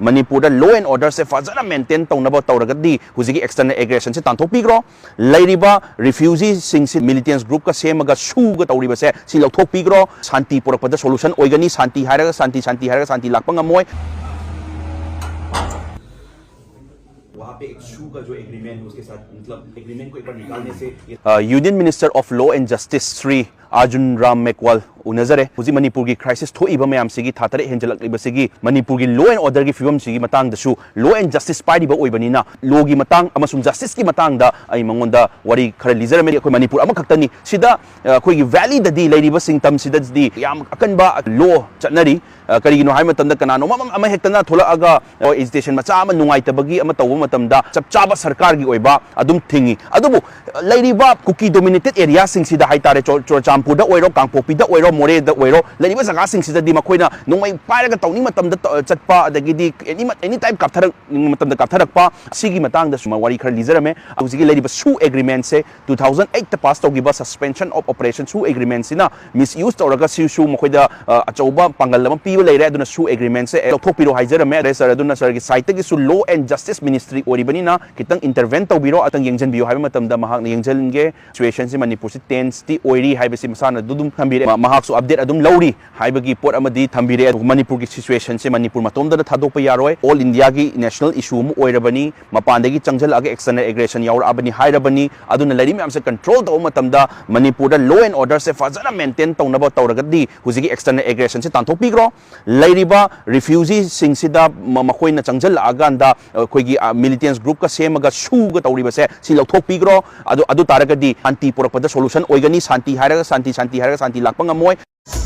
Manipur law and order se fazana maintain taunaba tauragadi huzigi external aggression se tanthokpigro leiriba refugees sing si militants group ka semaga suga tauriba se si lauthokpigro Shanti Purakpada solution oigani Shanti hairaga Shanti lakpa ngamoi वहाँ पे एक शू का जो agreement उसके साथ मतलब agreement को एक बार निकालने से union minister of law and justice Shri Arjun Ram Meghwal उनजरे हुजी मणिपुर की क्राइसिस थोइबा मैम सिगी थातरे हेंजलकलिबा सिगी मणिपुर की लॉ एंड ऑर्डर की फिवम सिगी मतंग दसु लॉ एंड जस्टिस पाइबा ओइबनिना लॉ की मतंग अमसुम जस्टिस की मतंग दा आई मंगोंदा वरी खरे लिजर मे कोइ मणिपुर अमा खक्तनी सिदा कोइ वैली ददी लेरिबा सिंगतम सिददी याम अकनबा लॉ चटनरी करिगिनो हाय मतंदा कनानो मम अमा हेक्तना थोलागा एजिटेशन मचा अमा नुंगाइतबगी अमा तौबा मतंदा चपचाबा सरकार की ओइबा अदुम थिंगी अदुबु लेरिबा कुकी डोमिनेटेड एरिया सिंग सिदा हाइतारे चोरचामपुर दा ओइरो कांगपोपी दा ओइरो मोरे दा ओइरो लेरिबा जगा सिंग सिदा दि मखोइना नुंगाइ पाइरगा तौनी मतंदा चटपा अदगिदी एनी टाइप कापथरक मतंदा कापथरकपा सिगी मतंग दा सुमा वारी खर लिजरमे हुजिगी लेरिबा सु एग्रीमेंट से 2008 ता पास तौगिबा सस्पेंशन ऑफ ऑपरेशन सु एग्रीमेंट सिना मिसयूज तौरगा सु मखोइदा अचौबा पांगल लम पीबा लेरे अदुना सु एग्रीमेंट से लौथोकपिरो हाइजरमे रेसर अदुना सर की साइट की सु लॉ एंड जस्टिस मिनिस्ट्री ओरिबनिना खितंग इंटरवेंट तौबिरो अतंग यंगजनबियो हाइबा मतमदा महाक यंगजनगे सिचुएशन से मणिपुर से टेंसटी ओइरी हाइबसी मसाना दुदुम थंबिरे महाक सु अपडेट अदुम लौरी हाइबगी पोट अमदी थंबिरे मणिपुर की सिचुएशन से मणिपुर मतोमदा थादोप यारोय ऑल इंडिया की नेशनल इशू मु ओइरबनी मपानदगी चंगजल आगे एक्सटर्नल एग्रेशन यावर अबनी हाइरबनी अदुना लेरी मैम से कंट्रोल तौ मतमदा मणिपुर लॉ एंड ऑर्डर से फजना मेंटेन तौनबा तौरगदी हुजिगी एक्सटर्नल एग्रेशन से तांथोकपिग्रो लेरिबा रिफ्यूजी सिंगसिदा मखोइना चंगजल आगांदा खोइगी मिलिटेंट्स ग्रुप का सेमगा सुगा तौरिबसे सि लौथोकपिग्रो अदु तारगदी शांति पुरकपदा सॉल्यूशन ओइगनी शांति हाइरागा शांति लाकपा ngamoi